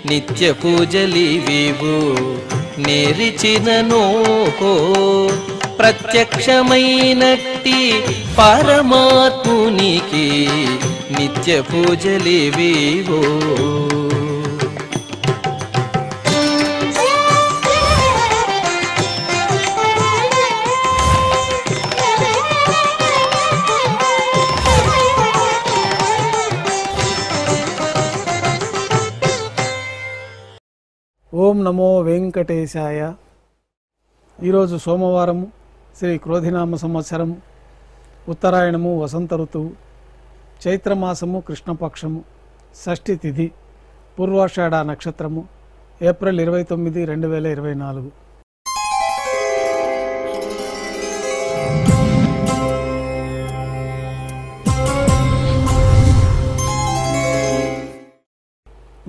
నిత్య పూజలివివు నేరిచిననో ప్రత్యక్షమైనట్టి పరమాత్మునికి నిత్య పూజలివివో. ఓం నమో వెంకటేశాయ. ఈరోజు సోమవారము, శ్రీ క్రోధినామ సంవత్సరము, ఉత్తరాయణము, వసంత ఋతువు, చైత్రమాసము, కృష్ణపక్షము, షష్ఠి తిథి, పూర్వాషాఢ నక్షత్రము, ఏప్రిల్ 29, 2024.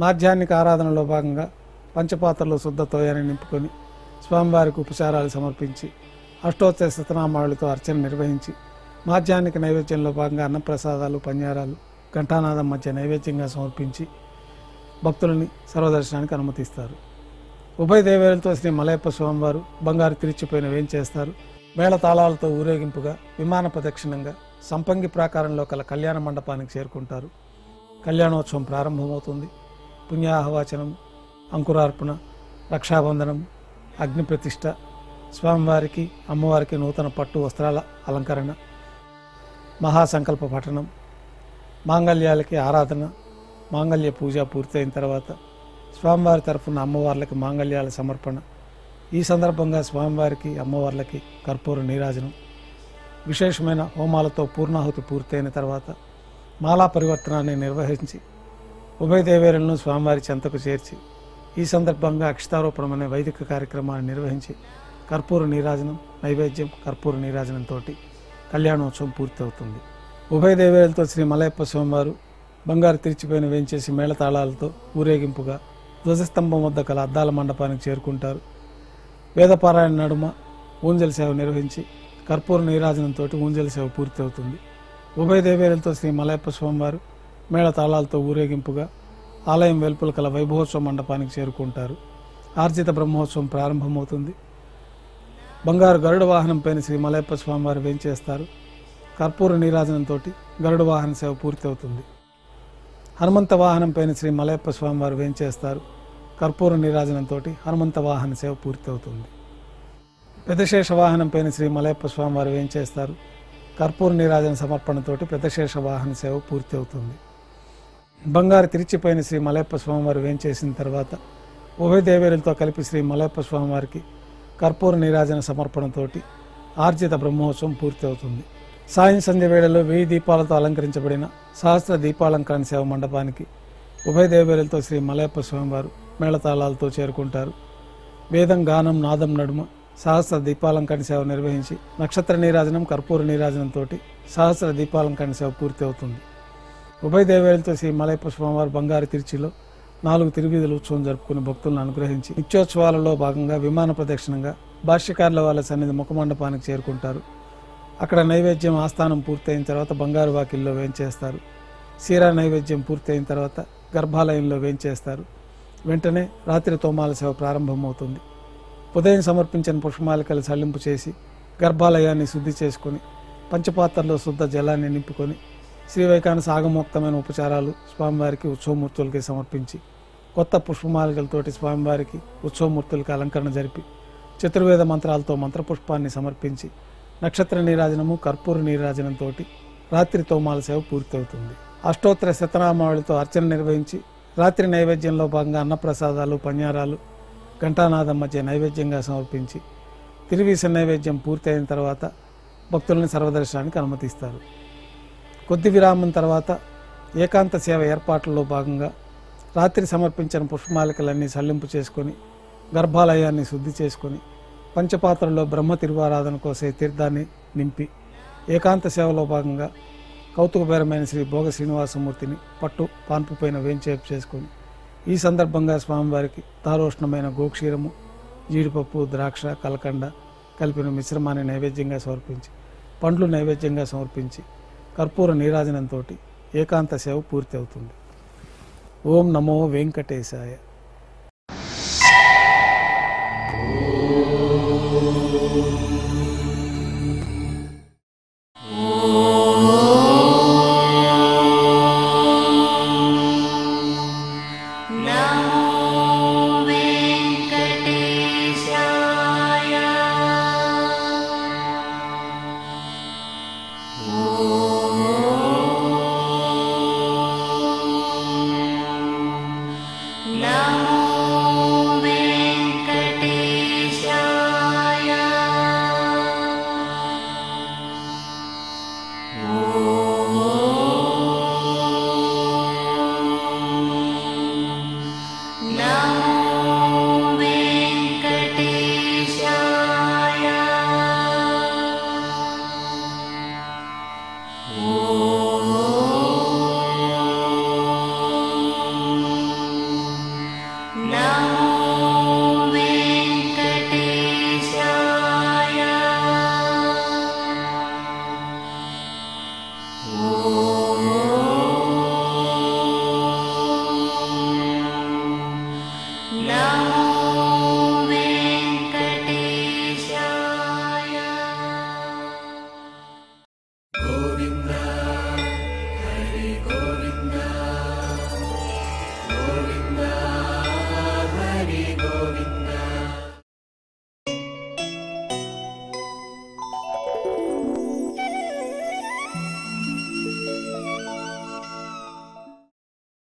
మాధ్యాహ్నిక ఆరాధనలో భాగంగా పంచపాత్రలో శుద్ధ తోయాన్ని నింపుకొని స్వామివారికి ఉపచారాలు సమర్పించి అష్టోత్తర శతనామాలతో అర్చన నిర్వహించి మాధ్యాహ్నిక నైవేద్యంలో భాగంగా అన్నప్రసాదాలు, పన్యారాలు ఘంటానాదం మధ్య నైవేద్యంగా సమర్పించి భక్తులని సర్వదర్శనానికి అనుమతిస్తారు. ఉభయ దేవేరులతో శ్రీ మలయప్ప స్వామివారు బంగారు తిరిచిపోయిన వేంచేస్తారు. మేళ తాళాలతో ఊరేగింపుగా విమాన ప్రదక్షిణంగా సంపంగి ప్రాకారంలో కల కళ్యాణ మండపానికి చేరుకుంటారు. కళ్యాణోత్సవం ప్రారంభమవుతుంది. పుణ్యాహవాచనం, అంకురార్పణ, రక్షాబంధనం, అగ్నిప్రతిష్ఠ, స్వామివారికి అమ్మవారికి నూతన పట్టు వస్త్రాల అలంకరణ, మహాసంకల్ప పఠనం, మాంగళ్యాలకి ఆరాధన, మాంగళ్య పూజ పూర్తయిన తర్వాత స్వామివారి తరఫున అమ్మవార్లకి మాంగళ్యాల సమర్పణ. ఈ సందర్భంగా స్వామివారికి అమ్మవార్లకి కర్పూర నీరాజనం, విశేషమైన హోమాలతో పూర్ణాహుతి పూర్తయిన తర్వాత మాలా పరివర్తనాన్ని నిర్వహించి ఉభయ దేవేరులను స్వామివారి చెంతకు చేర్చి ఈ సందర్భంగా అక్షతారోపణం అనే వైదిక కార్యక్రమాన్ని నిర్వహించి కర్పూర నీరాజనం, నైవేద్యం, కర్పూర నీరాజనంతో కళ్యాణోత్సవం పూర్తవుతుంది. ఉభయ దేవేరులతో శ్రీ మలయప్ప స్వామివారు బంగారు తిరిచిపోయిన వేంచేసి మేళతాళాలతో ఊరేగింపుగా ధ్వజస్తంభం వద్ద కల అద్దాల మండపానికి చేరుకుంటారు. వేదపారాయణ నడుమ ఊంజల్ సేవ నిర్వహించి కర్పూర నీరాజనంతో ఊంజల్ సేవ పూర్తి అవుతుంది. ఉభయ దేవేరులతో శ్రీ మలయప్ప స్వామివారు మేళతాళాలతో ఊరేగింపుగా ఆలయం వెలుపల కల వైభవోత్సవ మండపానికి చేరుకుంటారు. ఆర్జిత బ్రహ్మోత్సవం ప్రారంభమవుతుంది. బంగారు గరుడ వాహనం పైన శ్రీ మలయప్ప స్వామివారు వేంచేస్తారు. కర్పూర నీరాజనంతో గరుడ వాహన సేవ పూర్తి అవుతుంది. హనుమంత వాహనం పైన శ్రీ మలయప్ప స్వామివారు వేంచేస్తారు. కర్పూర నీరాజనంతో హనుమంత వాహన సేవ పూర్తి అవుతుంది. పెద్దశేష వాహనం పైన శ్రీ మలయప్ప స్వామివారు వేంచేస్తారు. కర్పూర నీరాజన సమర్పణతోటి పెద్దశేష వాహన సేవ పూర్తి అవుతుంది. బంగారు తిరిచిపోయిన శ్రీ మలయప్ప స్వామివారు వేంచేసిన తర్వాత ఉభయ దేవేరులతో కలిపి శ్రీ మలయప్ప స్వామివారికి కర్పూర నీరాజన సమర్పణతోటి ఆర్జిత బ్రహ్మోత్సవం పూర్తి అవుతుంది. సాయం సంధ్య వేళలో 1000 దీపాలతో అలంకరించబడిన సహస్ర దీపాలంకరణ సేవ మండపానికి ఉభయ దేవేరులతో శ్రీ మలయప్ప స్వామివారు మేళతాళాలతో చేరుకుంటారు. వేదం, గానం, నాదం నడుమ సహస్ర దీపాలంకరణ సేవ నిర్వహించి నక్షత్ర నీరాజనం, కర్పూర నీరాజనంతో సహస్ర దీపాలంకరణ సేవ పూర్తి అవుతుంది. ఉభయ దేవేరులతో శ్రీ మలయప్ప స్వామివారు బంగారు తిరుచిలో 4 తిరువీధుల ఉత్సవం జరుపుకుని భక్తులను అనుగ్రహించి నిత్యోత్సవాలలో భాగంగా విమాన ప్రదక్షిణంగా భాష్యకారుల వాళ్ళ సన్నిధి ముఖమండపానికి చేరుకుంటారు. అక్కడ నైవేద్యం ఆస్థానం పూర్తయిన తర్వాత బంగారు వాకిల్లో వేంచేస్తారు. సీరా నైవేద్యం పూర్తయిన తర్వాత గర్భాలయంలో వేంచేస్తారు. వెంటనే రాత్రి తోమాల సేవ ప్రారంభమవుతుంది. ఉదయం సమర్పించిన పుష్పమాలికలు సల్లింపు చేసి గర్భాలయాన్ని శుద్ధి చేసుకుని పంచపాత్రలో శుద్ధ జలాన్ని నింపుకొని శ్రీవైకానస ఆగమోక్తమైన ఉపచారాలు స్వామివారికి ఉత్సవమూర్తులకి సమర్పించి కొత్త పుష్పమాలికలతోటి స్వామివారికి ఉత్సవమూర్తులకి అలంకరణ జరిపి చతుర్వేద మంత్రాలతో మంత్రపుష్పాన్ని సమర్పించి నక్షత్ర నీరాజనము, కర్పూర నీరాజనంతో రాత్రి తోమాల సేవ పూర్తవుతుంది. అష్టోత్తర శతనామావళితో అర్చన నిర్వహించి రాత్రి నైవేద్యంలో భాగంగా అన్నప్రసాదాలు, పన్యారాలు ఘంటానాదం మధ్య నైవేద్యంగా సమర్పించి తిరువీస నైవేద్యం పూర్తయిన తర్వాత భక్తులను సర్వదర్శనానికి అనుమతిస్తారు. కొద్ది విరామం తర్వాత ఏకాంత సేవ ఏర్పాట్లలో భాగంగా రాత్రి సమర్పించిన పుష్పమాలికలన్నీ సల్లింపు చేసుకొని గర్భాలయాన్ని శుద్ధి చేసుకొని పంచపాత్రలో బ్రహ్మ తిరువారాధన కోసే తీర్థాన్ని నింపి ఏకాంత సేవలో భాగంగా కౌతుకబేరమైన శ్రీ భోగ శ్రీనివాసమూర్తిని పట్టు పాన్పు పైన వేంచేపు చేసుకొని ఈ సందర్భంగా స్వామివారికి దారోష్ణమైన గోక్షీరము, జీడిపప్పు, ద్రాక్ష, కలకండ కలిపిన మిశ్రమాన్ని నైవేద్యంగా సమర్పించి పండ్లు నైవేద్యంగా సమర్పించి కర్పూర నీరాజనంతో ఏకాంత సేవ పూర్తి అవుతుంది. ఓం నమో వెంకటేశాయ.